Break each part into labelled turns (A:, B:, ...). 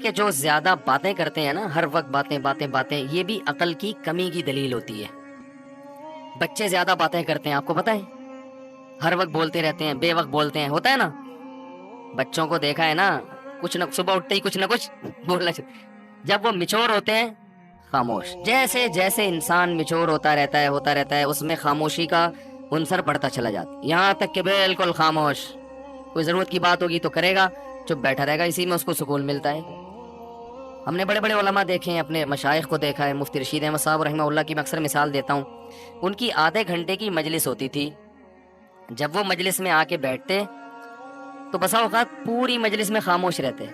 A: کہ جو زیادہ باتیں کرتے ہیں نا، ہر وقت باتیں باتیں باتیں، یہ بھی عقل کی کمی کی دلیل ہوتی ہے۔ بچے زیادہ باتیں کرتے ہیں، آپ کو پتہ ہے، ہر وقت بولتے رہتے ہیں، بے وقت بولتے ہیں، ہوتا ہے نا؟ بچوں کو دیکھا ہے نا، کچھ نہ صبح اٹھتے ہی کچھ نہ کچھ بولنا جب وہ میچور ہوتے ہیں خاموش۔ جیسے جیسے انسان میچور ہوتا رہتا ہے اس میں خاموشی کا عنصر بڑھتا چلا جاتا ہے، یہاں تک کہ بالکل خاموش، کوئی ضرورت کی بات ہوگی تو کرے گا، چپ بیٹھا رہے گا، اسی میں اس کو سکون ملتا ہے۔ ہم نے بڑے بڑے علماء دیکھے ہیں، اپنے مشائخ کو دیکھا ہے، مفتی رشید احمد صاحب رحمہ اللہ کی میں اکثر مثال دیتا ہوں، ان کی آدھے گھنٹے کی مجلس ہوتی تھی، جب وہ مجلس میں آ کے بیٹھتے تو بسا اوقات پوری مجلس میں خاموش رہتے۔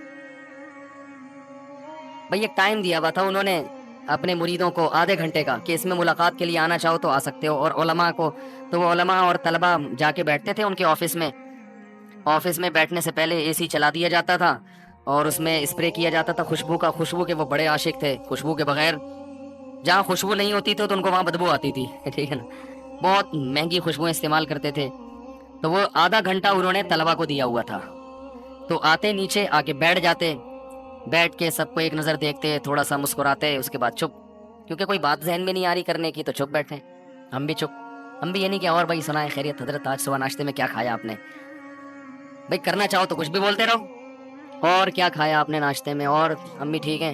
A: بھئی ایک ٹائم دیا ہوا تھا انہوں نے اپنے مریدوں کو آدھے گھنٹے کا، کہ اس میں ملاقات کے لیے آنا چاہو تو آ سکتے ہو، اور علماء کو تو وہ علماء اور طلباء جا کے بیٹھتے تھے ان کے آفس میں بیٹھنے سے پہلے اے سی چلا دیا جاتا تھا اور اس میں اسپرے کیا جاتا تھا خوشبو کے وہ بڑے عاشق تھے خوشبو کے بغیر، جہاں خوشبو نہیں ہوتی تھی تو ان کو وہاں بدبو آتی تھی ٹھیک ہے نا، بہت مہنگی خوشبویں استعمال کرتے تھے۔ تو وہ آدھا گھنٹہ انہوں نے طلباء کو دیا ہوا تھا، تو آتے نیچے آ کے بیٹھ جاتے، بیٹھ کے سب کو ایک نظر دیکھتے، تھوڑا سا مسکراتے، اس کے بعد چپ، کیونکہ کوئی بات ذہن میں نہیں آ رہی کرنے کی تو چپ بیٹھے، ہم بھی چپ، ہم بھی یہ نہیں کہ اور بھائی سنائے خیریت حضرت آج صبح ناشتے میں کیا کھایا آپ نے، بھائی کرنا چاہو تو کچھ بھی بولتے رہو، اور کیا کھایا آپ نے ناشتے میں، اور ہم بھی ٹھیک ہیں،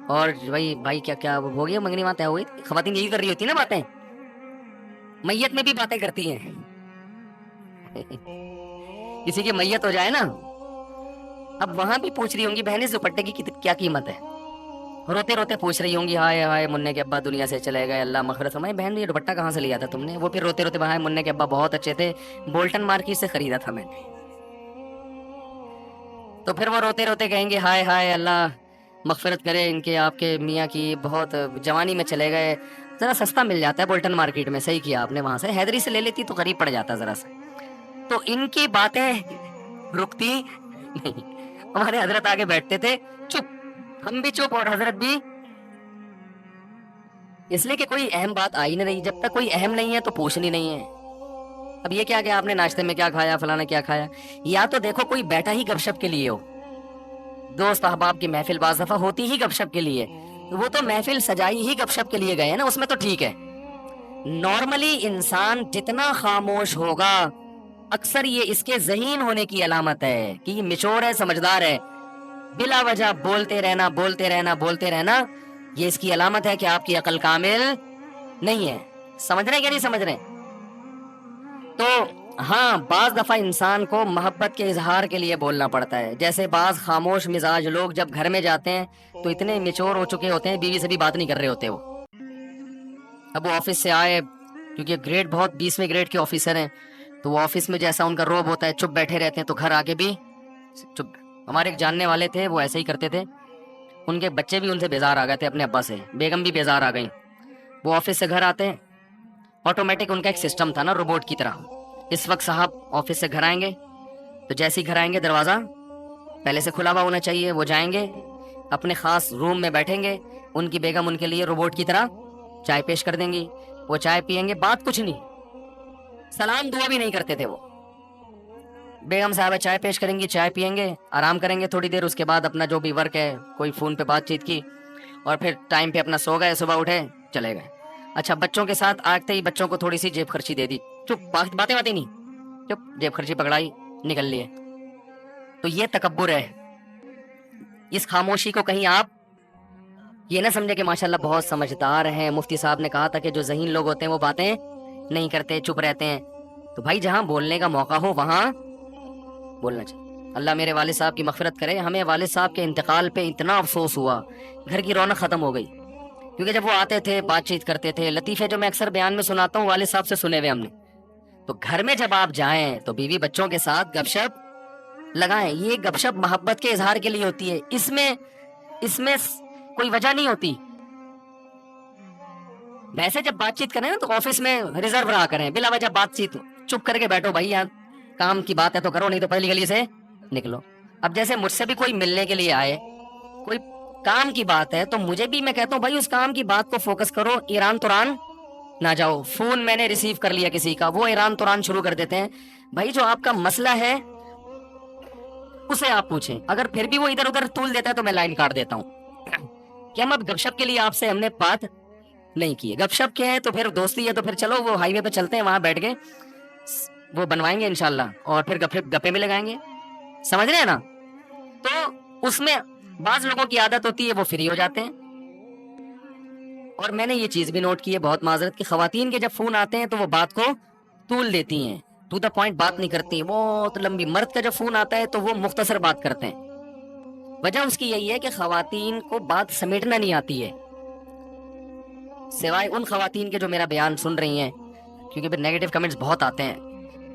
A: اور بھائی کیا ہو گیا منگنی باتیں ہو گئی، خواتین یہی کر رہی ہوتی نا باتیں، میت میں بھی باتیں کرتی ہیں کسی کی میت ہو جائے نا، اب وہاں بھی پوچھ رہی ہوں گی بہنیں دوپٹے کی کیا قیمت ہے، روتے روتے پوچھ رہی ہوں گی ہائے ہائے منع کے ابا دنیا سے چلے گئے اللہ مغفرت فرمائے، بہن یہ دوپٹہ کہاں سے لیا تھا تم نے، وہ پھر روتے روتے ہائے منع کے ابا بہت اچھے تھے، بولٹن مارکیٹ سے خریدا تھا میں نے، تو پھر وہ روتے روتے کہیں گے ہائے ہائے اللہ مغفرت کرے ان کے آپ کے میاں کی، بہت جوانی میں چلے گئے، ذرا سستا مل جاتا ہے بولٹن مارکیٹ میں، صحیح کیا آپ نے، وہاں سے حیدری سے لے لیتی تو قریب پڑ جاتا ذرا سا، تو ان کی باتیں رکتی نہیں، ہمارے حضرت آگے بیٹھتے تھے چپ، ہم بھی چپ اور حضرت بھی، اس لیے کہ کوئی اہم بات آئی نہیں، جب تک کوئی اہم نہیں ہے تو پوچھنی نہیں ہے۔ اب یہ کیا کہ آپ نے ناشتے میں کیا کھایا، فلانا کیا کھایا، یا تو دیکھو کوئی بیٹھا ہی گپ شپ کے لیے ہو، دوست احباب کی محفل بعض دفعہ ہوتی ہی گپ شپ کے لیے، وہ تو محفل سجائی ہی گپ شپ کے لیے گئے نا، اس میں تو ٹھیک ہے، نارملی انسان جتنا خاموش ہوگا اکثر یہ اس کے ذہین ہونے کی علامت ہے کہ یہ میچور ہے، سمجھدار ہے، بلا وجہ بولتے رہنا یہ اس کی علامت ہے کہ آپ کی عقل کامل نہیں ہے۔ سمجھ رہے کہ نہیں سمجھ رہے؟ تو ہاں بعض دفعہ انسان کو محبت کے اظہار کے لیے بولنا پڑتا ہے، جیسے بعض خاموش مزاج لوگ جب گھر میں جاتے ہیں تو اتنے میچور ہو چکے ہوتے ہیں، بیوی سے بھی بات نہیں کر رہے ہوتے، وہ اب وہ آفس سے آئے، کیونکہ گریڈ بہت 20ویں گریڈ کے آفیسر ہیں، تو وہ آفس میں جیسا ان کا روب ہوتا ہے چپ بیٹھے رہتے ہیں، تو گھر آگے بھی چپ۔ ہمارے ایک جاننے والے تھے وہ ایسے ہی کرتے تھے، ان کے بچے بھی ان سے بیزار آ گئے تھے اپنے ابا سے، بیگم بھی بیزار آ گئیں، وہ آفس سے گھر آتے ہیں، آٹومیٹک ان کا ایک سسٹم تھا نا روبوٹ کی طرح، اس وقت صاحب آفس سے گھر آئیں گے تو جیسے ہی گھر آئیں گے دروازہ پہلے سے کھلا ہوا ہونا چاہیے، وہ جائیں گے اپنے خاص روم میں بیٹھیں گے، ان کی بیگم ان کے لیے روبوٹ کی طرح چائے پیش کر دیں گی، وہ چائے پئیں گے، بات کچھ نہیں، سلام دعا بھی نہیں کرتے تھے وہ، بیگم صاحبہ چائے پیش کریں گی، چائے پئیں گے، آرام کریں گے تھوڑی دیر، اس کے بعد اپنا جو بھی ورک ہے کوئی فون پہ بات چیت کی، اور پھر ٹائم پہ اپنا سو گئے، صبح اٹھے چلے گئے۔ اچھا بچوں کے ساتھ آتے ہی بچوں کو تھوڑی سی جیب خرچی دے دی، چپ، باتیں نہیں، چپ، جیب خرچی پکڑائی نکل لیے، تو یہ تکبر ہے۔ اس خاموشی کو کہیں آپ یہ نہ سمجھے کہ ماشاءاللہ بہت سمجھدار ہیں، مفتی صاحب نے کہا تھا کہ جو ذہین لوگ ہوتے ہیں وہ باتیں نہیں کرتے، چپ رہتے ہیں، تو بھائی جہاں بولنے کا موقع ہو وہاں بولنا چاہیے۔ اللہ میرے والد صاحب کی مغفرت کرے، ہمیں والد صاحب کے انتقال پہ اتنا افسوس ہوا، گھر کی رونق ختم ہو گئی، کیونکہ جب وہ آتے تھے بات چیت کرتے تھے، لطیفے جو میں اکثر بیان میں سناتا ہوں والد صاحب سے سنے ہوئے ہم نے، تو گھر میں جب آپ جائیں تو بیوی بچوں کے ساتھ گپ شپ لگائیں، یہ گپ شپ محبت کے اظہار کے لیے ہوتی ہے، اس میں کوئی وجہ نہیں ہوتی، ویسے جب بات چیت کریں نا تو آفس میں ریزرو رہا کریں، بلا وجہ بات چیت چپ کر کے بیٹھو، بھائی یہاں کام کی بات ہے تو کرو، نہیں تو پہلی گلی سے نکلو۔ اب جیسے مجھ سے بھی کوئی ملنے کے لیے آئے، کوئی کام کی بات ہے تو مجھے بھی میں کہتا ہوں بھائی اس کام کی بات کو فوکس کرو، ایران توران نہ جاؤ، فون میں نے ریسیو کر لیا کسی کا، وہ ایران توران شروع کر دیتے ہیں، بھائی جو آپ کا مسئلہ ہے اسے آپ پوچھیں. اگر پھر بھی وہ ادھر ادھر تول دیتا ہے تو میں لائن کاٹ دیتا ہوں کہ ہم اب گپ شپ کے لیے آپ سے ہم نے بات نہیں کی ہے. گپ شپ کیا ہے تو پھر دوستی ہے تو پھر چلو وہ ہائی وے پہ چلتے ہیں, وہاں بیٹھ کے وہ بنوائیں گے انشاءاللہ اور پھر گپے بھی لگائیں گے. سمجھ رہے ہیں نا؟ تو اس میں بعض لوگوں کی عادت ہوتی ہے وہ فری ہو جاتے ہیں. اور میں نے یہ چیز بھی نوٹ کی ہے, بہت معذرت, کہ خواتین کے جب فون آتے ہیں تو وہ بات کو طول دیتی ہیں, ٹو دا پوائنٹ بات نہیں کرتی, بہت لمبی. مرد کا جب فون آتا ہے تو وہ مختصر بات کرتے ہیں. وجہ اس کی یہی ہے کہ خواتین کو بات سمیٹنا نہیں آتی ہے, سوائے ان خواتین کے جو میرا بیان سن رہی ہیں, کیونکہ پھر نیگیٹو کمنٹس بہت آتے ہیں.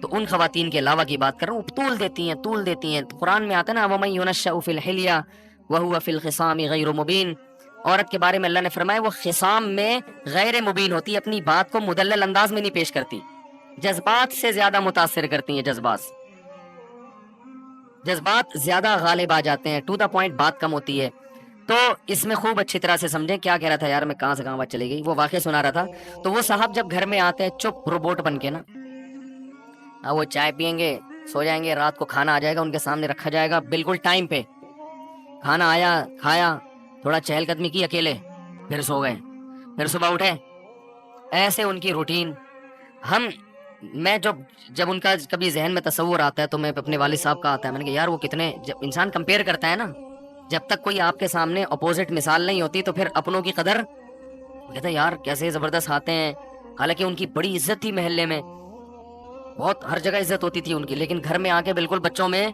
A: تو ان خواتین کے علاوہ کی بات کر رہا ہوں, طول دیتی ہیں. قرآن میں آتا ہے نا, وَمَن يُنَشَّأُ فِي الْحِلْيَةِ وَهُوَ فِي الْخِصَامِ غَيْرُ مُبِينٍ. عورت کے بارے میں اللہ نے فرمایا وہ خصام میں غیر مبین ہوتی, اپنی بات کو مدلل انداز میں نہیں پیش کرتی, جذبات سے زیادہ متاثر کرتی ہیں. جذبات زیادہ غالب آ جاتے ہیں, ٹو دا پوائنٹ بات کم ہوتی ہے. تو اس میں خوب اچھی طرح سے سمجھیں. کیا کہہ رہا تھا یار, میں کہاں سے کہاں بات چلی گئی, وہ واقعہ سنا رہا تھا. تو وہ صاحب جب گھر میں آتے ہیں چپ روبوٹ بن کے نا, وہ چائے پیئیں گے, سو جائیں گے, رات کو کھانا آ جائے گا ان کے سامنے رکھا جائے گا بالکل ٹائم پہ, کھانا آیا, کھایا, تھوڑا چہل قدمی کی اکیلے, پھر سو گئے, پھر صبح اٹھے. ایسے ان کی روٹین. میں جب ان کا کبھی ذہن میں تصور آتا ہے تو میں اپنے والد صاحب کا آتا ہے, میں نے کہا یار وہ کتنے, جب انسان کمپیئر کرتا ہے نا, جب تک کوئی آپ کے سامنے اپوزٹ مثال نہیں ہوتی تو پھر اپنوں کی قدر کہتا ہے یار کیسے زبردست آتے ہیں. حالانکہ ان کی بڑی عزت تھی محلے میں, بہت ہر جگہ عزت ہوتی تھی ان کی, لیکن گھر میں آ کے بالکل بچوں میں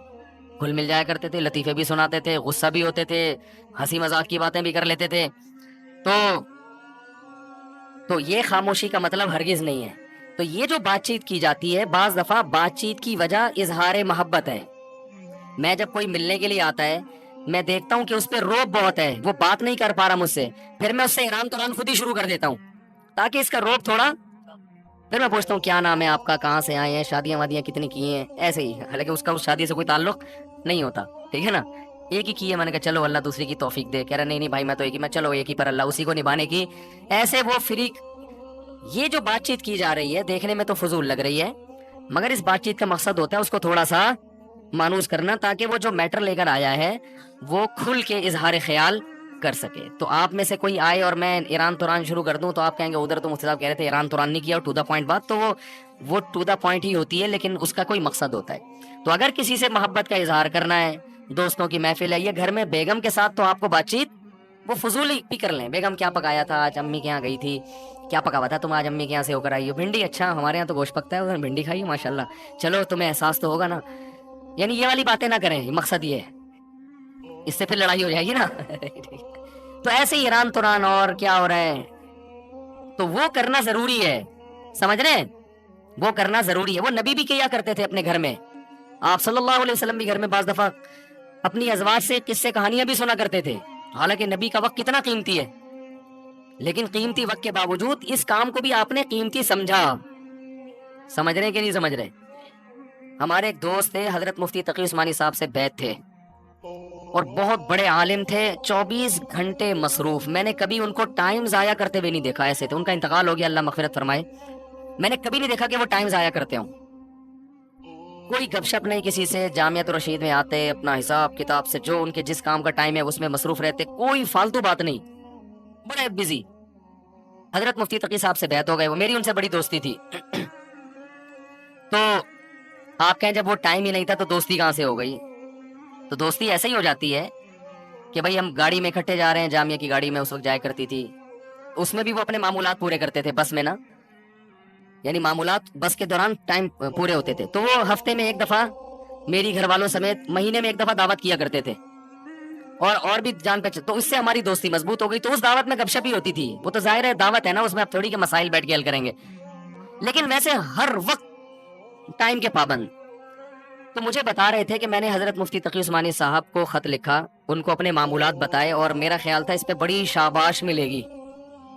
A: گھل مل جایا کرتے تھے, لطیفے بھی سناتے تھے, غصہ بھی ہوتے تھے, ہنسی مذاق کی باتیں بھی کر لیتے تھے. تو یہ خاموشی کا مطلب ہرگز نہیں ہے. تو یہ جو بات چیت کی جاتی ہے, بعض دفعہ بات چیت کی وجہ اظہار محبت ہے. میں جب کوئی ملنے کے لیے آتا ہے, میں دیکھتا ہوں کہ اس پہ روب بہت ہے, وہ بات نہیں کر پا رہا مجھ سے, پھر میں اس سے ایران توران خود ہی شروع کر دیتا ہوں تاکہ اس کا روب تھوڑا. پھر میں پوچھتا ہوں کیا نام ہے آپ کا, کہاں سے آئے ہیں, شادیاں وادیاں کتنی کی ہیں, ایسے ہی. حالانکہ اس کا اس شادی سے کوئی تعلق نہیں ہوتا, ٹھیک ہے نا, ایک ہی کی ہے. میں نے کہا چلو اللہ دوسری کی توفیق دے. کہہ رہا نہیں بھائی میں تو ایک ہی, میں چلو ایک ہی پر اللہ اسی کو نبھانے کی. ایسے وہ فریق. یہ جو بات چیت کی جا رہی ہے دیکھنے میں تو فضول لگ رہی ہے, مگر اس بات چیت کا مقصد ہوتا ہے اس کو تھوڑا سا مانوس کرنا, تاکہ وہ جو میٹر لے کر آیا ہے وہ کھل کے اظہار خیال کر سکے. تو آپ میں سے کوئی آئے اور میں ایران توران شروع کر دوں تو آپ کہیں گے ادھر تو مفتی صاحب کہہ رہے تھے ایران توران نہیں کیا, ٹو دا پوائنٹ بات. تو وہ ٹو دا پوائنٹ ہی ہوتی ہے, لیکن اس کا کوئی مقصد ہوتا ہے. تو اگر کسی سے محبت کا اظہار کرنا ہے, دوستوں کی محفل ہے, یہ گھر میں بیگم کے ساتھ, تو آپ کو بات چیت وہ فضول ہی کر لیں. بیگم کیا پکایا تھا آج, امی کے یہاں گئی تھی, کیا پکا ہوا تھا تم آج امی کے یہاں سے ہو کر آئی ہو, بھنڈی, اچھا ہمارے یہاں تو گوشت پکتا ہے, ادھر بھنڈی کھائی ماشاء اللہ, چلو تمہیں احساس تو ہوگا نا. یعنی یہ والی باتیں نہ کریں, مقصد یہ ہے, اس سے پھر لڑائی ہو جائے گی نا. تو ایسے ہی ایران توران اور کیا ہو رہا ہے, تو وہ کرنا ضروری ہے, سمجھ رہے ہیں, وہ کرنا ضروری ہے. وہ نبی بھی کیا کرتے تھے اپنے گھر میں, آپ صلی اللہ علیہ وسلم بھی گھر میں بعض دفعہ اپنی ازواج سے قصے کہانیاں بھی سنا کرتے تھے. حالانکہ نبی کا وقت کتنا قیمتی ہے, لیکن قیمتی وقت کے باوجود اس کام کو بھی آپ نے قیمتی سمجھا. سمجھ رہے کہ نہیں سمجھ رہے؟ ہمارے ایک دوست تھے, حضرت مفتی تقی عثمانی صاحب سے بیعت تھے, اور بہت بڑے عالم تھے, 24 گھنٹے مصروف. میں نے کبھی ان کو ٹائم ضائع کرتے ہوئے نہیں دیکھا. ایسے تھے, ان کا انتقال ہو گیا, اللہ مغفرت فرمائے. میں نے کبھی نہیں دیکھا کہ وہ ٹائم ضائع کرتے ہوں. کوئی گپ شپ نہیں کسی سے, جامعۃ الرشید میں آتے, اپنا حساب کتاب سے جو ان کے جس کام کا ٹائم ہے اس میں مصروف رہتے, کوئی فالتو بات نہیں, بڑے بزی. حضرت مفتی تقی صاحب سے بیعت ہو گئے, وہ میری ان سے بڑی دوستی تھی. تو آپ کہیں جب وہ ٹائم ہی نہیں تھا تو دوستی کہاں سے ہو گئی؟ تو دوستی ایسے ہی ہو جاتی ہے کہ بھائی ہم گاڑی میں اکٹھے جا رہے ہیں, جامعہ کی گاڑی میں اس وقت جایا کرتی تھی, اس میں بھی وہ اپنے معمولات پورے کرتے تھے بس میں نا, یعنی معمولات بس کے دوران ٹائم پورے ہوتے تھے. تو وہ ہفتے میں ایک دفعہ میری گھر والوں سمیت مہینے میں ایک دفعہ دعوت کیا کرتے تھے, اور بھی جان پہچان. تو اس سے ہماری دوستی مضبوط ہو گئی. تو اس دعوت میں گپ شپ ہی ہوتی تھی, وہ تو ظاہر ہے دعوت ہے نا, اس میں آپ تھوڑی کے مسائل بیٹھ کے حل کریں گے, لیکن ویسے ہر وقت ٹائم کے پابند. تو مجھے بتا رہے تھے کہ میں نے حضرت مفتی تقی عثمانی صاحب کو خط لکھا, ان کو اپنے معمولات بتائے, اور میرا خیال تھا اس پہ بڑی شاباش ملے گی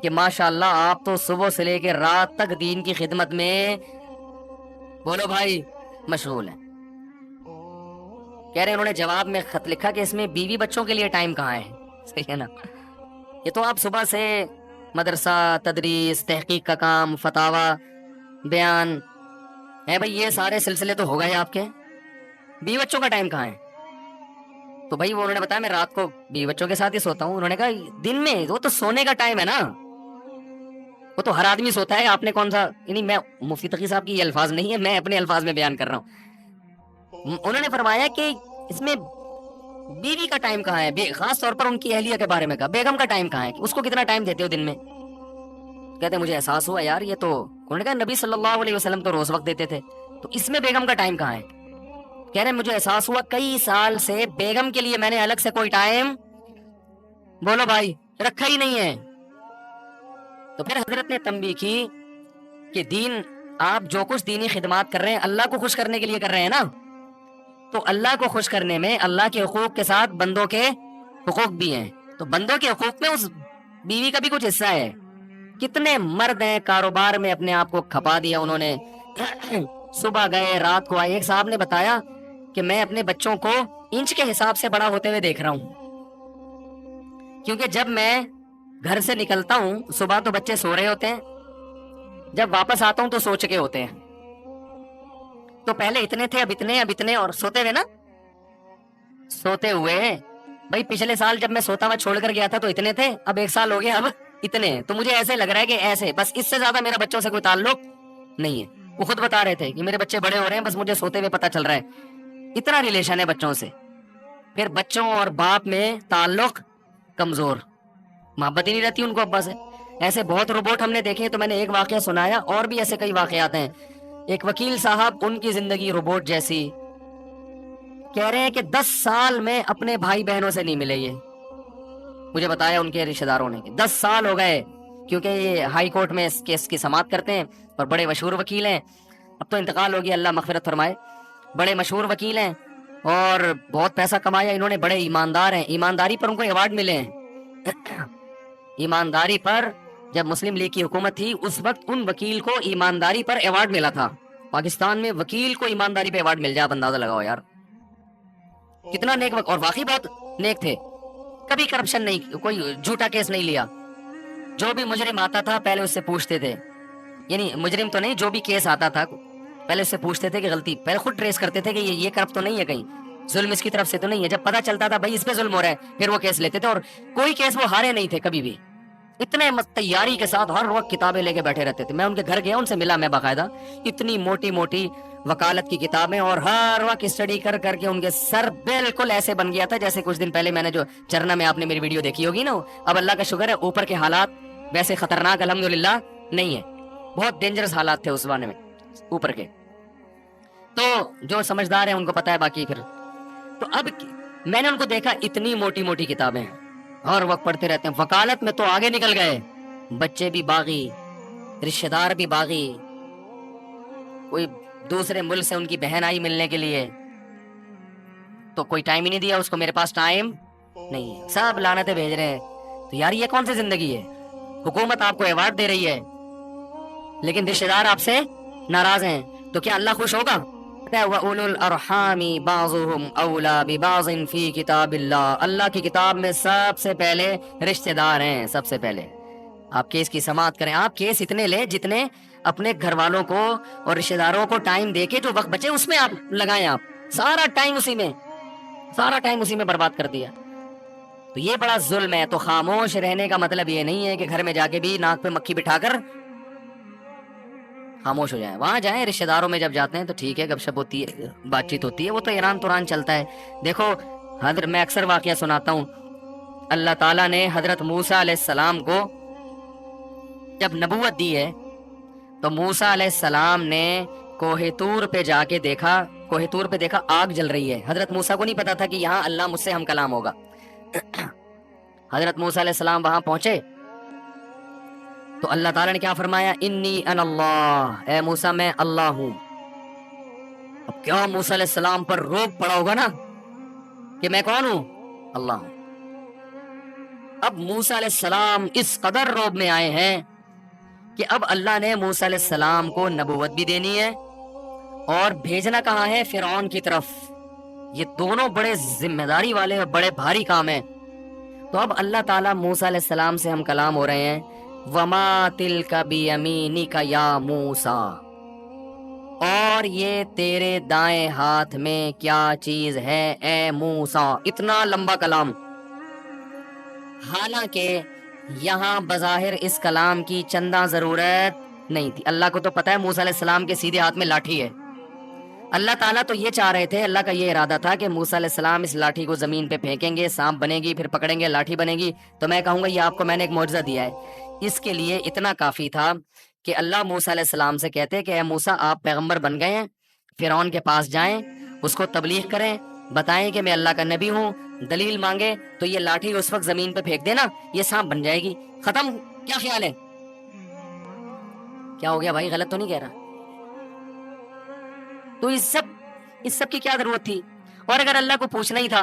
A: کہ ماشاءاللہ آپ تو صبح سے لے کے رات تک دین کی خدمت میں, بولو بھائی, مشغول ہیں. کہہ رہے انہوں نے جواب میں خط لکھا کہ اس میں بیوی بچوں کے لیے ٹائم کہاں ہے. صحیح ہے نا, یہ تو آپ صبح سے مدرسہ, تدریس, تحقیق کا کام, فتاوا, بیان ہے, بھائی یہ سارے سلسلے تو ہو گئے آپ کے, بیوی بچوں کا ٹائم کہاں ہے؟ تو بھائی وہ انہوں نے بتایا میں رات کو بیوی بچوں کے ساتھ ہی سوتا ہوں. انہوں نے کہا دن میں وہ تو سونے کا ٹائم ہے نا, وہ تو ہر آدمی سوتا ہے, آپ نے کون سا, یعنی میں مفتی تقی صاحب کی یہ الفاظ نہیں ہے, میں اپنے الفاظ میں بیان کر رہا ہوں. انہوں نے فرمایا کہ اس میں بیوی کا ٹائم کہاں ہے, خاص طور پر ان کی اہلیہ کے بارے میں کہا, بیگم کا ٹائم کہاں ہے, اس کو کتنا ٹائم دیتے ہو دن میں. کہتے ہیں مجھے احساس ہوا یار یہ تو, انہوں نے کہا نبی صلی اللہ علیہ وسلم تو روز وقت دیتے تھے, تو اس میں بیگم کا ٹائم کہاں ہے. کہہ رہے مجھے احساس ہوا کئی سال سے بیگم کے لیے میں نے الگ سے کوئی ٹائم, بولو بھائی, رکھا ہی نہیں ہے. تو پھر حضرت نے تنبیہ کی کہ دین, آپ جو کچھ دینی خدمات کر رہے ہیں اللہ کو خوش کرنے کے لیے کر رہے ہیں نا, تو اللہ کو خوش کرنے میں اللہ کے حقوق کے ساتھ بندوں کے حقوق بھی ہیں, تو بندوں کے حقوق میں اس بیوی کا بھی کچھ حصہ ہے. کتنے مرد ہیں کاروبار میں اپنے آپ کو کھپا دیا انہوں نے, صبح گئے رات کو آئے. ایک صاحب نے بتایا کہ میں اپنے بچوں کو انچ کے حساب سے بڑا ہوتے ہوئے دیکھ رہا ہوں, کیونکہ جب میں گھر سے نکلتا ہوں صبح تو بچے سو رہے ہوتے ہیں, جب واپس آتا ہوں تو سو چکے ہوتے ہیں. تو پہلے اتنے تھے, اب اتنے, اور سوتے ہوئے نا, سوتے ہوئے. بھائی پچھلے سال جب میں سوتا ہوا چھوڑ کر گیا تھا تو اتنے تھے, اب ایک سال ہو گیا اب اتنے. تو مجھے ایسے لگ رہا ہے کہ ایسے بس, اس سے زیادہ میرا بچوں سے کوئی تعلق نہیں ہے. وہ خود بتا رہے تھے کہ میرے بچے بڑے ہو رہے ہیں, بس مجھے سوتے ہوئے پتہ چل رہا ہے, اتنا ریلیشن ہے بچوں سے. پھر بچوں اور باپ میں تعلق کمزور, محبت ہی نہیں رہتی ان کو ابا سے. ایسے بہت روبوٹ ہم نے دیکھے. تو میں نے ایک واقعہ سنایا, اور بھی ایسے کئی واقعات ہیں. ایک وکیل صاحب, ان کی زندگی روبوٹ جیسی. کہہ رہے ہیں کہ 10 سال میں اپنے بھائی بہنوں سے نہیں ملے. یہ مجھے بتایا ان کے رشتہ داروں نے کہ 10 سال ہو گئے, کیونکہ یہ ہائی کورٹ میں اس کیس کی سماعت کرتے ہیں اور بڑے مشہور وکیل ہیں. اب تو انتقال ہو گیا, اللہ مغفرت فرمائے. بڑے مشہور وکیل ہیں اور بہت پیسہ کمایا انہوں نے, بڑے ایماندار ہیں. ایمانداری پر ان کو ایوارڈ ملے ہیں. ایمانداری پر, جب مسلم لیگ کی حکومت تھی اس وقت ان وکیل کو ایمانداری پر ایوارڈ ملا تھا. پاکستان میں وکیل کو ایمانداری پہ ایوارڈ مل جائے, آپ اندازہ لگاؤ یار کتنا نیک اور واقعی بہت نیک تھے. کبھی کرپشن نہیں, کوئی جھوٹا کیس نہیں لیا. جو بھی مجرم آتا تھا پہلے اس سے پوچھتے تھے, یعنی مجرم تو نہیں, جو بھی کیس آتا تھا پہلے اس سے پوچھتے تھے کہ غلطی, پہلے خود ٹریس کرتے تھے کہ یہ کرپ تو نہیں ہے, کہیں ظلم اس کی طرف سے تو نہیں ہے. جب پتا چلتا تھا بھائی اس پہ ظلم ہو رہا ہے, پھر وہ کیس لیتے تھے. اور کوئی کیس وہ ہارے نہیں تھے کبھی بھی, اتنے تیاری کے ساتھ ہر وقت کتابیں لے کے بیٹھے رہتے تھے. میں ان کے گھر گیا, ان سے ملا میں باقاعدہ, اتنی موٹی موٹی وکالت کی کتابیں, اور ہر وقت اسٹڈی کر کر کے ان کے سر بالکل ایسے بن گیا تھا جیسے کچھ دن پہلے میں نے جو چرنا میں آپ نے میری ویڈیو دیکھی ہوگی نا. اب اللہ کا شکر ہے اوپر کے حالات ویسے خطرناک الحمدللہ نہیں ہے, بہت ڈینجرس حالات تھے اس زمانے میں اوپر کے. تو جو سمجھدار ہیں ان کو پتا ہے باقی. پھر تو اب میں نے ان کو دیکھا, اتنی موٹی موٹی کتابیں ہر وقت پڑھتے رہتے ہیں. وکالت میں تو آگے نکل گئے, بچے بھی باغی, رشتہ دار بھی باغی. کوئی دوسرے ملک سے ان کی بہن آئی ملنے کے لیے تو کوئی ٹائم ہی نہیں دیا اس کو, میرے پاس ٹائم نہیں ہے, سب لعنتیں بھیج رہے ہیں. تو یار یہ کون سی زندگی ہے؟ حکومت آپ کو ایوارڈ دے رہی ہے لیکن رشتہ دار آپ سے ناراض ہیں, تو کیا اللہ خوش ہوگا؟ وَأُولُو الْأَرْحَامِ بَعْضُهُمْ أَوْلَى بِبَعْضٍ فِي كِتَابِ اللَّهِ. اللہ کی کتاب میں سب سے پہلے رشتہ دار ہیں. سب سے پہلے آپ کیس کی سماعت کریں, آپ کیس اتنے لیں جتنے اپنے گھر والوں کو اور رشتہ داروں کو ٹائم دے کے جو وقت بچے اس میں آپ لگائیں. آپ سارا ٹائم اسی میں برباد کر دیا. تو یہ بڑا ظلم ہے. تو خاموش رہنے کا مطلب یہ نہیں ہے کہ گھر میں جا کے بھی ناک پہ مکھی بٹھا کر خاموش ہو جائیں. وہاں جائیں, رشتہ داروں میں جب جاتے ہیں تو ٹھیک ہے, گپ شپ ہوتی ہے, بات چیت ہوتی ہے, وہ تو ایران توران چلتا ہے. دیکھو حضرت, میں اکثر واقعہ سناتا ہوں, اللہ تعالیٰ نے حضرت موسیٰ علیہ السلام کو جب نبوت دی ہے تو موسیٰ علیہ السلام نے کوہ طور پہ جا کے دیکھا, کوہ طور پہ دیکھا آگ جل رہی ہے. حضرت موسیٰ کو نہیں پتا تھا کہ یہاں اللہ مجھ سے ہم کلام ہوگا. حضرت موسیٰ علیہ السلام وہاں پہنچے تو اللہ تعالیٰ نے کیا فرمایا, انی انا اللہ, اے موسیٰ میں اللہ ہوں. اب کیا موسیٰ علیہ السلام پر روب پڑا ہوگا نا کہ میں کون ہوں, اللہ ہوں. اب موسیٰ علیہ السلام اس قدر روب میں آئے ہیں کہ اب اللہ نے موسیٰ علیہ السلام کو نبوت بھی دینی ہے اور بھیجنا کہاں ہے, فرعون کی طرف. یہ دونوں بڑے ذمہ داری والے اور بڑے بھاری کام ہیں. تو اب اللہ تعالیٰ موسیٰ علیہ السلام سے ہم کلام ہو رہے ہیں, وما تلک بیمینک یا موسیٰ, اور یہ تیرے دائیں ہاتھ میں کیا چیز ہے اے موسیٰ. اتنا لمبا کلام. حالانکہ یہاں بظاہر اس کلام کی چندہ ضرورت نہیں تھی. اللہ کو تو پتا ہے موسیٰ علیہ السلام کے سیدھے ہاتھ میں لاٹھی ہے. اللہ تعالیٰ تو یہ چاہ رہے تھے, اللہ کا یہ ارادہ تھا کہ موسیٰ علیہ السلام اس لاٹھی کو زمین پہ پھینکیں گے, سانپ بنے گی, پھر پکڑیں گے, لاٹھی بنے گی, تو میں کہوں گا یہ آپ کو میں نے ایک معجزہ دیا ہے. اس کے لیے اتنا کافی تھا کہ اللہ موسیٰ علیہ السلام سے کہتے کہ اے موسیٰ آپ پیغمبر بن گئے ہیں, فرعون کے پاس جائیں, اس کو تبلیغ کریں, بتائیں کہ میں اللہ کا نبی ہوں, دلیل مانگے تو یہ لاٹھی اس وقت زمین پہ پھینک دینا, یہ سانپ بن جائے گی, ختم. کیا خیال ہے؟ کیا ہو گیا بھائی, غلط تو نہیں کہہ رہا؟ تو اس سب کی کیا ضرورت تھی؟ اور اگر اللہ کو پوچھنا ہی تھا,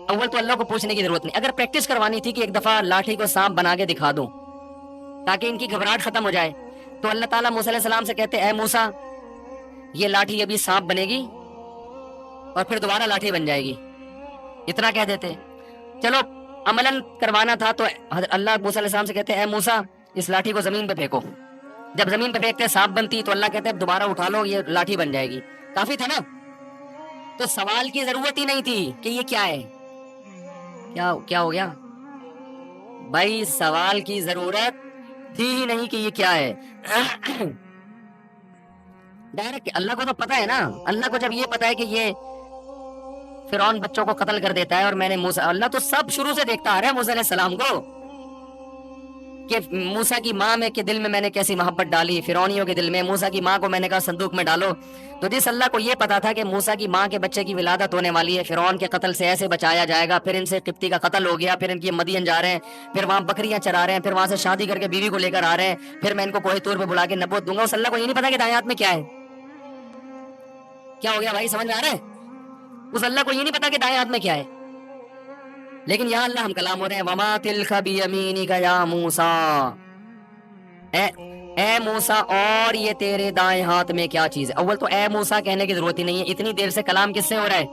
A: اول تو اللہ کو پوچھنے کی ضرورت نہیں, اگر پریکٹس کروانی تھی کہ ایک دفعہ لاٹھی کو سانپ بنا کے دکھا دوں تاکہ ان کی گھبراہٹ ختم ہو جائے, تو اللہ تعالیٰ موسیٰ علیہ السلام سے کہتے اے موسیٰ یہ لاٹھی ابھی سانپ بنے گی اور پھر دوبارہ لاٹھی بن جائے گی, اتنا کہہ دیتے. چلو عملاً کروانا تھا تو اللہ موسیٰ علیہ السلام سے کہتے اے موسیٰ اس لاٹھی کو زمین پہ پھینکو. جب زمین پہ پھینکتے سانپ بنتی تو اللہ کہتے دوبارہ اٹھا لو, یہ لاٹھی بن جائے گی. کافی تھا نا. تو سوال کی ضرورت ہی نہیں تھی کہ یہ کیا ہے. کیا ہو گیا بھائی, سوال کی ضرورت تھی ہی نہیں کہ یہ کیا ہے. ڈائریکٹ اللہ کو تو پتا ہے نا. اللہ کو جب یہ پتا ہے کہ یہ فرعون بچوں کو قتل کر دیتا ہے اور میں نے موسیٰ, اللہ تو سب شروع سے دیکھتا آ رہا ہے موسیٰ علیہ السلام کو کہ موسیٰ کی ماں کے دل میں نے کیسی محبت ڈالی, فرعونیوں کے دل میں. موسیٰ کی ماں کو میں نے کہا صندوق میں ڈالو. تو جس اللہ کو یہ پتا تھا کہ موسیٰ کی ماں کے بچے کی ولادت ہونے والی ہے, فرعون کے قتل سے ایسے بچایا جائے گا, پھر ان سے قبطی کا قتل ہو گیا, پھر ان کی مدین جا رہے ہیں, پھر وہاں بکریاں چرا رہے ہیں, پھر وہاں سے شادی کر کے بیوی کو لے کر آ رہے ہیں, پھر میں ان کو کوہ طور پہ بلا کے نبوت دوں گا. اس اللہ کو یہ نہیں پتا کہ دائیں ہاتھ میں کیا ہے. کیا ہو گیا بھائی, سمجھ میں آ رہا ہے؟ اس اللہ کو یہ نہیں پتا کہ دائیں ہاتھ میں کیا ہے. لیکن یہاں اللہ ہم کلام ہو رہے ہیں وما تلک بیمینک یا موسیٰ, اے موسیٰ اور یہ تیرے دائیں ہاتھ میں کیا چیز ہے. اول تو اے موسیٰ کہنے کی ضرورت ہی نہیں ہے, اتنی دیر سے کلام کس سے ہو رہا ہے؟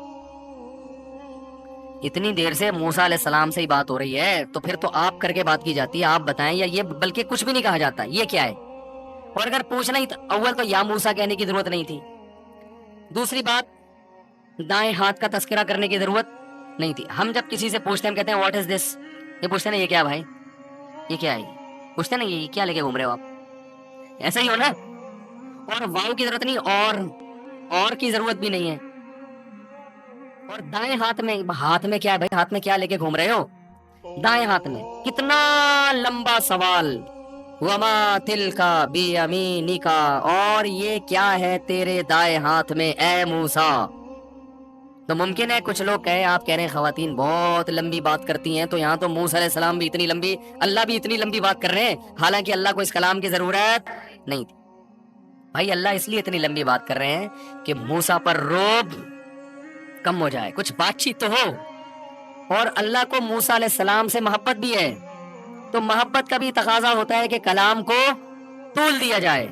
A: اتنی دیر سے موسیٰ علیہ السلام سے ہی بات ہو رہی ہے, تو پھر تو آپ کر کے بات کی جاتی ہے, آپ بتائیں, یا یہ بلکہ کچھ بھی نہیں کہا جاتا یہ کیا ہے. اور اگر پوچھنا ہی تو اول تو یا موسیٰ کہنے کی ضرورت نہیں تھی. دوسری بات, دائیں ہاتھ کا تذکرہ کرنے کی ضرورت نہیں تھی. ہم جب کسی سے پوچھتے ہیں, ہم کہتے ہیں واٹ از دس, یہ پوچھتے ہیں یہ کیا بھائی, یہ کیا ہے, پوچھتے ہیں نا یہ کیا لے کے گھوم رہے ہو آپ, ایسا ہی ہو نا. اور واو کی ضرورت نہیں, اور کی ضرورت بھی نہیں ہے. اور دائیں ہاتھ میں کیا ہے بھائی, ہاتھ میں کیا لے کے گھوم رہے ہو دائیں ہاتھ میں. کتنا لمبا سوال. وما تلکا بیمینکا, اور یہ کیا ہے تیرے دائیں ہاتھ میں اے موسیٰ. تو ممکن ہے کچھ لوگ کہے, آپ کہہ رہے ہیں خواتین بہت لمبی بات کرتی ہیں, تو یہاں تو موسیٰ علیہ السلام بھی اتنی لمبی, اللہ بھی اتنی لمبی بات کر رہے ہیں, حالانکہ اللہ کو اس کلام کی ضرورت نہیں تھی. بھائی اللہ اس لیے اتنی لمبی بات کر رہے ہیں کہ موسیٰ پر روب کم ہو جائے, کچھ بات چیت تو ہو. اور اللہ کو موسیٰ علیہ السلام سے محبت بھی ہے, تو محبت کا بھی تقاضا ہوتا ہے کہ کلام کو طول دیا جائے.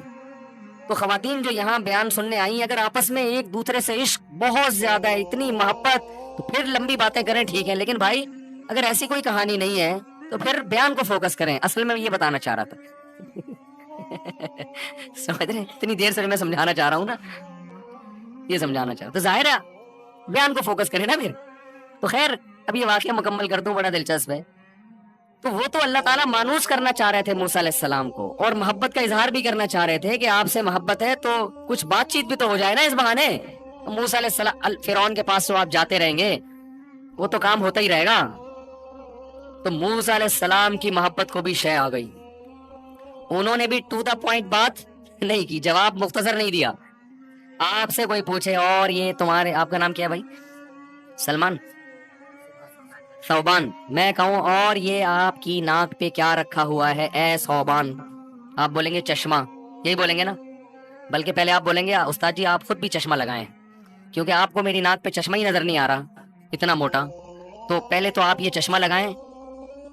A: تو خواتین جو یہاں بیان سننے آئی, اگر آپس میں ایک دوسرے سے عشق بہت زیادہ ہے, اتنی محبت, تو پھر لمبی باتیں کریں ٹھیک ہے, لیکن بھائی اگر ایسی کوئی کہانی نہیں ہے تو پھر بیان کو فوکس کریں. اصل میں یہ بتانا چاہ رہا تھا. سمجھ رہے, اتنی دیر سے میں سمجھانا چاہ رہا ہوں نا, یہ سمجھانا چاہ رہا, تو ظاہر ہے بیان کو فوکس کریں نا پھر. تو خیر اب یہ واقعہ مکمل کر دوں, بڑا دلچسپ ہے. تو وہ تو اللہ تعالیٰ مانوس کرنا چاہ رہے تھے موسیٰ علیہ السلام کو, اور محبت کا اظہار بھی کرنا چاہ رہے تھے کہ آپ سے محبت ہے تو کچھ بات چیت بھی تو ہو جائے نا اس بہانے. موسیٰ علیہ السلام فرعون کے پاس تو آپ جاتے رہیں گے, وہ تو کام ہوتا ہی رہے گا. تو موسیٰ علیہ السلام کی محبت کو بھی شے آ گئی. انہوں نے بھی ٹو دا پوائنٹ بات نہیں کی, جواب مختصر نہیں دیا. آپ سے کوئی پوچھے اور یہ تمہارے, آپ کا نام کیا ہے بھائی؟ سلمان, ثوبان. میں کہوں اور یہ آپ کی ناک پہ کیا رکھا ہوا ہے اے ثوبان, آپ بولیں گے چشمہ, یہی بولیں گے نا. بلکہ پہلے آپ بولیں گے استاد جی آپ خود بھی چشمہ لگائیں, کیونکہ آپ کو میری ناک پہ چشمہ ہی نظر نہیں آ رہا اتنا موٹا. تو پہلے تو آپ یہ چشمہ لگائیں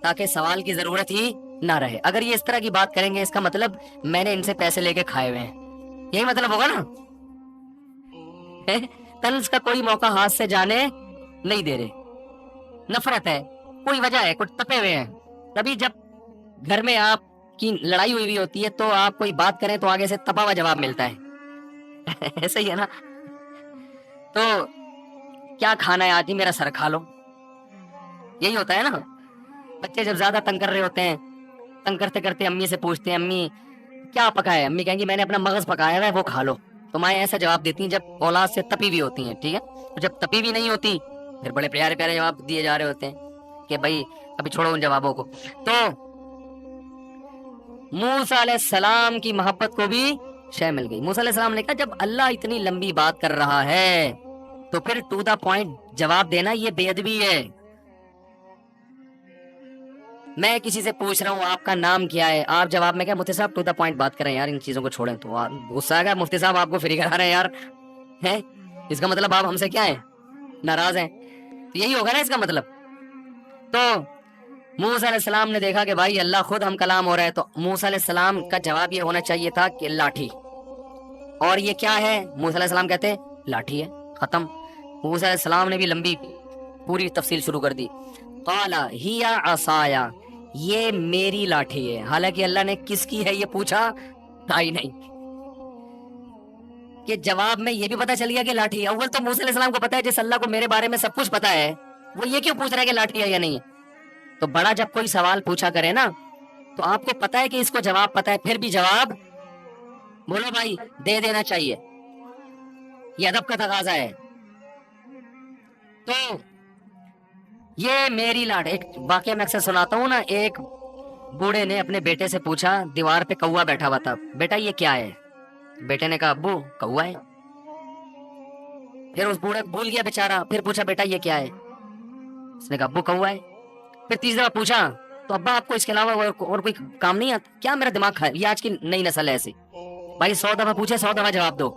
A: تاکہ سوال کی ضرورت ہی نہ رہے. اگر یہ اس طرح کی بات کریں گے, اس کا مطلب میں نے ان سے پیسے لے کے کھائے ہوئے ہیں, یہی مطلب ہوگا نا. طنز کا کوئی موقع ہاتھ سے جانے نہیں دے رہے. نفرت ہے, کوئی وجہ ہے, کچھ تپے ہوئے ہیں. تبھی جب گھر میں آپ کی لڑائی ہوئی ہوتی ہے تو آپ کوئی بات کریں تو آگے سے تپا ہوا جواب ملتا ہے. ایسا ہی ہے نا. تو کیا کھانا ہے آج؟ میرا سر کھا لو. یہی ہوتا ہے نا. بچے جب زیادہ تنگ کر رہے ہوتے ہیں، تنگ کرتے کرتے امی سے پوچھتے ہیں امی کیا پکایا ہے، امی کہیں گی میں نے اپنا مغز پکایا ہے وہ کھا لو. تو مائیں ایسا جواب دیتی ہیں جب اولاد سے تپی ہوئی ہوتی ہیں. ٹھیک ہے، تو جب تپی ہوئی نہیں ہوتی پھر بڑے پیارے پیارے جواب دیے جا رہے ہوتے ہیں کہ بھائی ابھی چھوڑو ان جوابوں کو. تو موسیٰ علیہ السلام کی محبت کو بھی شے مل گئی. موسیٰ علیہ السلام نے کہا جب اللہ اتنی لمبی بات کر رہا ہے تو پھر ٹو دا پوائنٹ جواب دینا یہ بے ادبی ہے. میں کسی سے پوچھ رہا ہوں آپ کا نام کیا ہے، آپ جواب میں کیا مفتی صاحب ٹو دا پوائنٹ بات کریں یار، ان چیزوں کو چھوڑیں. تو غصہ آ گیا مفتی صاحب آپ کو فری کرا رہے ہیں یار، ہیں اس کا مطلب آپ ہم سے کیا ہیں، ناراض ہیں. تو یہی ہوگا نا اس کا مطلب. تو موسیٰ علیہ السلام نے دیکھا کہ بھائی اللہ خود ہم کلام ہو رہا ہے، تو موسیٰ علیہ السلام کا جواب یہ ہونا چاہیے تھا کہ لاٹھی. اور یہ کیا ہے؟ موسیٰ علیہ السلام کہتے لاٹھی ہے، ختم. موسیٰ علیہ السلام نے بھی لمبی پوری تفصیل شروع کر دی. قال ہی عصایا، یہ میری لاٹھی ہے. حالانکہ اللہ نے کس کی ہے یہ پوچھا تھا ہی نہیں. کہ جواب میں یہ بھی پتا چل گیا کہ لاٹھی ہے. اول تو موسیٰ علیہ السلام کو پتا ہے جس اللہ کو میرے بارے میں سب کچھ پتا ہے وہ یہ کیوں پوچھ رہا ہے کہ لاٹھی ہے یا نہیں. تو بڑا جب کوئی سوال پوچھا کرے نا تو آپ کو پتا ہے کہ اس کو جواب پتا ہے، پھر بھی جواب بولو بھائی دے دینا چاہیے. یہ ادب کا تقاضا ہے. تو یہ میری لاٹھی. ایک واقعہ میں اکثر سناتا ہوں نا. ایک بوڑھے نے اپنے بیٹے سے پوچھا، دیوار پہ کوا بیٹھا ہوا تھا، بیٹا یہ کیا ہے؟ بیٹے نے کہا ابو کوا ہے. پھر اس بوڑھے بھول گیا بیچارہ، پھر پوچھا بیٹا یہ کیا ہے؟ اس نے کہا ابو کوا ہے. پھر تیسری دفعہ پوچھا تو ابا آپ کو اس کے علاوہ اور کوئی کام نہیں آتا کیا؟ میرا دماغ کھائے. یہ آج کی نئی نسل ہے ایسی بھائی، 100 دفعہ پوچھے 100 دفعہ جواب دو.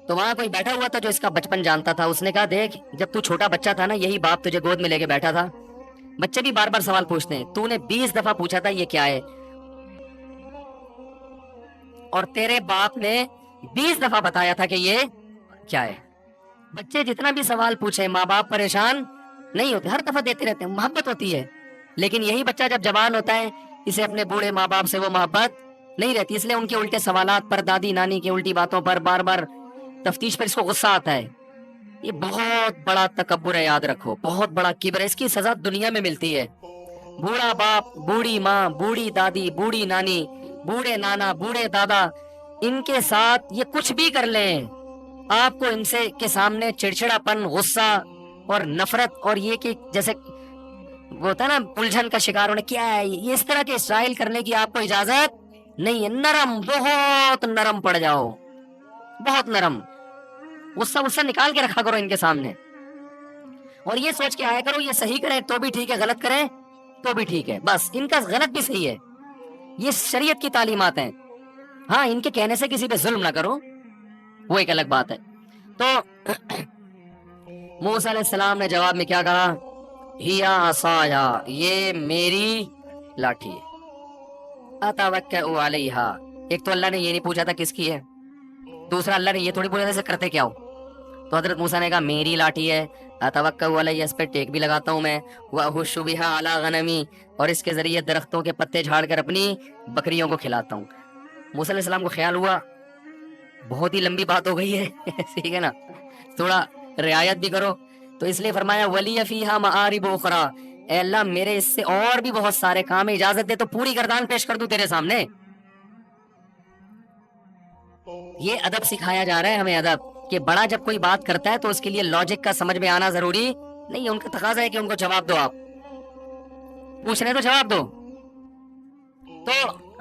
A: تو وہاں کوئی بیٹھا ہوا تھا جو اس کا بچپن جانتا تھا. اس نے کہا دیکھ جب تو چھوٹا بچہ تھا نا یہی باپ تجھے گود میں لے کے بیٹھا تھا. بچے بھی بار بار سوال پوچھتے ہیں، تو نے 20 دفعہ پوچھا تھا یہ کیا ہے، اور تیرے باپ نے 20 دفعہ بتایا تھا کہ یہ کیا ہے. بچے جتنا بھی سوال پوچھے ماں باپ پریشان نہیں ہوتے، ہر دفعہ دیتے رہتے ہیں، محبت ہوتی ہے. لیکن یہی بچہ جب جوان ہوتا ہے اسے اپنے بوڑھے ماں باپ سے وہ محبت نہیں رہتی، اس لیے ان کے الٹے سوالات پر، دادی نانی کی الٹی باتوں پر بار بار تفتیش پر اس کو غصہ آتا ہے. یہ بہت بڑا تکبر ہے، یاد رکھو، بہت بڑا کبر ہے. اس کی سزا دنیا میں ملتی ہے. بوڑھا باپ، بوڑھی ماں، بوڑھی دادی، بوڑھی نانی، بوڑھے نانا، بوڑھے دادا، ان کے ساتھ یہ کچھ بھی کر لیں آپ کو ان سے کے سامنے چڑچڑا پن، غصہ اور نفرت، اور یہ کہ جیسے وہ ہوتا ہے نا الجھن کا شکار ہونے، کیا ہے یہ، اس طرح کے اسرائیل کرنے کی آپ کو اجازت نہیں ہے. نرم، بہت نرم پڑ جاؤ، بہت نرم. غصہ نکال کے رکھا کرو ان کے سامنے، اور یہ سوچ کے آیا کرو یہ صحیح کریں تو بھی ٹھیک ہے، غلط کریں تو بھی ٹھیک ہے، بس ان کا غلط بھی صحیح ہے. یہ شریعت کی تعلیمات ہیں. ہاں ان کے کہنے سے کسی پہ ظلم نہ کرو، وہ ایک الگ بات ہے. تو موسیٰ علیہ السلام نے جواب میں کیا کہا؟ ہیا عصایا، یہ میری لاٹھی ہے. اتوکئ علیہا. ایک تو اللہ نے یہ نہیں پوچھا تھا کس کی ہے، دوسرا اللہ نے یہ تھوڑی پوچھا تھا کرتے کیا ہو. تو حضرت موسیٰ نے کہا میری لاٹھی ہے، اتوکئ علیہ، اس پہ ٹیک بھی لگاتا ہوں میں، واہش بہا علی غنمی، اور اس کے ذریعے درختوں کے پتے جھاڑ کر اپنی بکریوں کو کھلاتا ہوں. موسیٰ علیہ السلام کو خیال ہوا بہت ہی لمبی بات ہو گئی ہے ٹھیک ہے نا، تھوڑا رعایت بھی کرو. تو اس لیے فرمایا ولی فیہا معارب اخری، اے اللہ میرے اس سے اور بھی بہت سارے کام ہیں، اجازت دے تو پوری گردان پیش کر دوں تیرے سامنے. یہ ادب سکھایا جا رہا ہے ہمیں، ادب کہ بڑا جب کوئی بات کرتا ہے تو اس کے لیے لاجک کا سمجھ میں آنا ضروری نہیں ہے. ان کا تقاضا ہے کہ ان کو جواب دو، آپ پوچھ رہے تو جواب دو. تو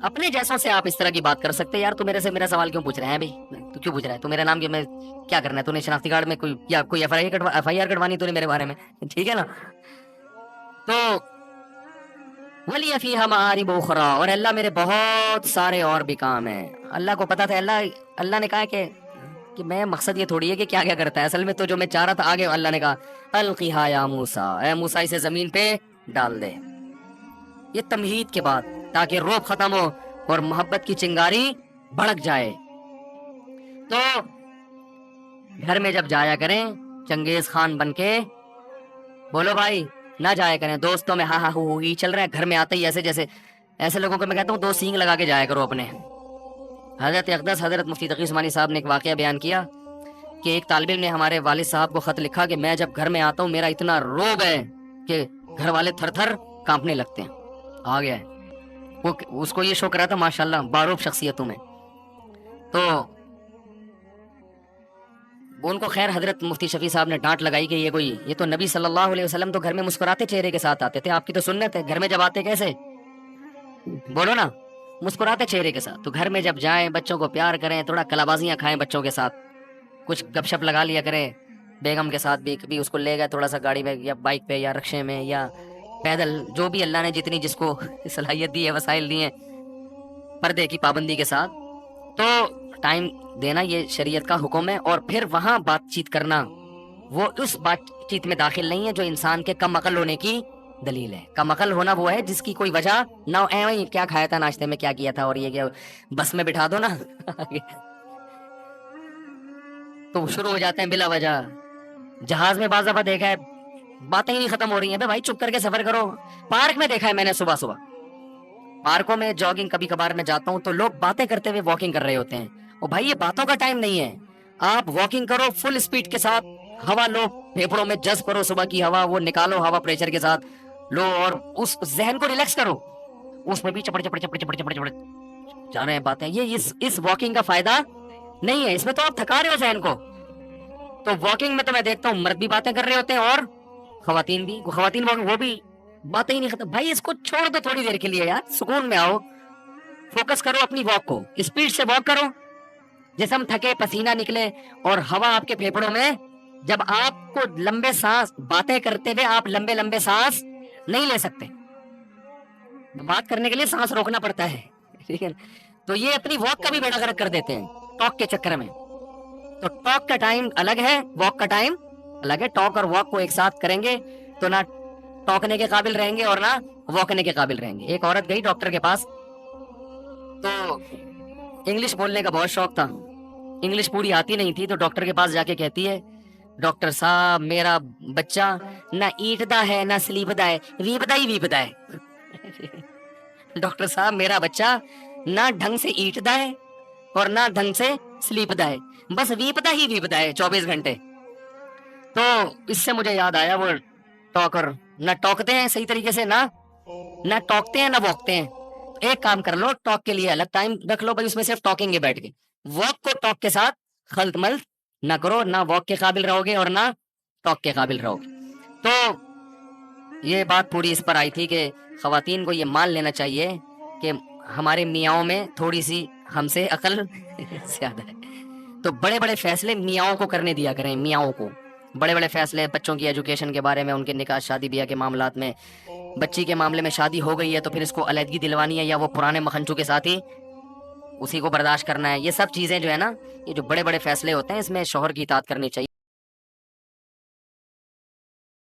A: اپنے جیسوں سے آپ اس طرح کی بات کر سکتے ہیں، یار تو میرے سے میرا سوال کیوں پوچھ رہے ہیں بھائی، تو کیوں پوچھ رہا ہے، تو میرا نام کیا، میں کیا کرنا ہے، تو نے شناختی کارڈ میں کوئی یا کوئی ایف آئی آر کٹوانی تو نے میرے بارے میں، ٹھیک ہے نا. تو ولی فیہا معارب اخری، اور اللہ میرے بہت سارے اور بھی کام ہیں. اللہ کو پتا تھا، اللہ نے کہا کہ میں مقصد یہ تھوڑی ہے کہ کیا کیا کرتا ہے، اصل میں تو جو میں چاہ رہا تھا آگے اللہ نے کہا القیہا یا موسیٰ، اے موسیٰ اسے زمین پہ ڈال دے. یہ تمہید کے بعد تاکہ روب ختم ہو اور محبت کی چنگاری بھڑک جائے. تو گھر میں جب جایا کریں چنگیز خان بن کے، بولو بھائی نہ جایا کریں دوستوں میں ہاں ہاں ہی چل رہا ہے، گھر میں آتے ہی ایسے جیسے ایسے لوگوں کو میں کہتا ہوں 2 سینگ لگا کے جایا کرو اپنے، حضرت اقدس حضرت مفتی تقی عثمانی صاحب نے ایک واقعہ بیان کیا کہ ایک طالب علم نے ہمارے والد صاحب کو خط لکھا کہ میں جب گھر میں آتا ہوں میرا اتنا روب ہے کہ گھر والے تھر تھر کانپنے لگتے ہیں. آ گیا ہے وہ، اس کو یہ شوق رہا تھا ماشاءاللہ باروب شخصیتوں میں. تو ان کو خیر حضرت مفتی شفیع صاحب نے ڈانٹ لگائی کہ یہ تو نبی صلی اللہ علیہ وسلم تو گھر میں مسکراتے چہرے کے ساتھ آتے تھے، آپ کی تو سنت ہے گھر میں جب آتے کیسے، بولو نا، مسکراتے چہرے کے ساتھ. تو گھر میں جب جائیں بچوں کو پیار کریں، تھوڑا کلابازیاں کھائیں بچوں کے ساتھ، کچھ گپ شپ لگا لیا کریں بیگم کے ساتھ بھی. کبھی اس کو لے گئے تھوڑا سا گاڑی میں یا بائک پہ یا رکشے میں یا پیدل، جو بھی اللہ نے جتنی جس کو صلاحیت دی ہے، وسائل دی ہیں، پردے کی پابندی کے ساتھ تو ٹائم دینا یہ شریعت کا حکم ہے. اور پھر وہاں بات چیت کرنا وہ اس بات چیت میں داخل نہیں ہے جو انسان کے کم عقل ہونے کی دلیل ہے. کم عقل ہونا وہ ہے جس کی کوئی وجہ نہ ہو، کیا کھایا تھا ناشتے میں، کیا کیا تھا، اور یہ کیا، بس میں بٹھا دو نا تو شروع ہو جاتے ہیں بلا وجہ. جہاز میں بعض دفعہ دیکھا ہے باتیں ہی نہیں ختم ہو رہی ہیں، بھائی چپ کر کے سفر کرو. پارک میں دیکھا ہے میں نے صبح صبح، پارکوں میں جاگنگ کبھی کبھار میں جاتا ہوں تو لوگ باتیں کرتے ہوئے واکنگ کر رہے ہوتے ہیں. اور بھائی یہ باتوں کا ٹائم نہیں ہے، آپ واکنگ کرو فل اسپیڈ کے ساتھ، ہوا لو پھیپڑوں میں جذب کرو، صبح کی ہوا وہ نکالو ہوا پریشر کے ساتھ لو، اور اس ذہن کو ریلیکس کرو. اس میں بھی چپڑ چپڑ چپڑ چپڑ چپڑ چپڑ جا رہے ہیں باتیں، یہ اس واکنگ کا فائدہ نہیں ہے، اس میں تو آپ تھکا رہے ہو ذہن کو. تو واکنگ میں تو میں دیکھتا ہوں مرد بھی باتیں کر رہے ہوتے ہیں اور خواتین بھی، وہ بھی باتیں ہی نہیں ختم. بھائی اس کو چھوڑ دو تھوڑی دیر کے لیے یار، سکون میں آؤ، فوکس کرو اپنی واک کو، اسپیڈ سے واک کرو، جسم تھکے پسینہ نکلے اور ہوا آپ کے پھیپڑوں میں. جب آپ کو لمبے سانس، باتیں کرتے ہوئے آپ لمبے لمبے سانس نہیں لے سکتے، بات کرنے کے لیے سانس روکنا پڑتا ہے، ٹھیک ہے. تو یہ اپنی واک کا بھی بیڑا غرق کر دیتے ہیں ٹاک کے چکر میں. تو ٹاک کا ٹائم الگ ہے، واک کا ٹائم الگ ہے. ٹاک اور واک کو ایک ساتھ کریں گے تو نہ ٹاکنے کے قابل رہیں گے اور نہ واکنے کے قابل رہیں گے. ایک عورت گئی ڈاکٹر کے پاس، تو انگلش بولنے کا بہت شوق تھا، انگلش پوری آتی نہیں تھی، تو ڈاکٹر کے پاس جا کے کہتی ہے ڈاکٹر صاحب میرا بچہ نہ اینٹدا ہے نہ سلیپدا ہے، ویپدا ہی ویپدا ہے. ڈاکٹر صاحب میرا بچہ نہ ڈھنگ سے اینٹدا ہے اور نہ ڈھنگ سے سلیپدا ہے، بس ویپدا ہی ویپدا ہے 24 گھنٹے. تو اس سے مجھے یاد آیا وہ ٹاکر نہ ٹاکتے ہیں صحیح طریقے سے، نہ ٹاکتے ہیں نہ واکتے ہیں. ایک کام کر لو، ٹاک کے لیے الگ ٹائم رکھ لو، بھائی اس میں صرف ٹاکنگ گے بیٹھ کے، واک کو ٹاک کے ساتھ خلط ملط نہ کرو، نہ واک کے قابل رہو گے اور نہ ٹاک کے قابل رہو گے. تو یہ بات پوری اس پر آئی تھی کہ خواتین کو یہ مان لینا چاہیے کہ ہمارے میاؤں میں تھوڑی سی ہم سے عقل زیادہ ہے. تو بڑے بڑے فیصلے میاؤں کو کرنے دیا کریں، میاؤں کو بڑے بڑے فیصلے بچوں کی ایجوکیشن کے بارے میں، ان کے نکاح شادی بیاہ کے معاملات میں. بچی کے معاملے میں شادی ہو گئی ہے تو پھر اس کو علیحدگی دلوانی ہے یا وہ پرانے مکھنچو کے ساتھ ہی اسی کو برداشت کرنا ہے. یہ سب چیزیں جو ہے نا، یہ جو بڑے بڑے فیصلے ہوتے ہیں اس میں شوہر کی اطاعت کرنی چاہیے.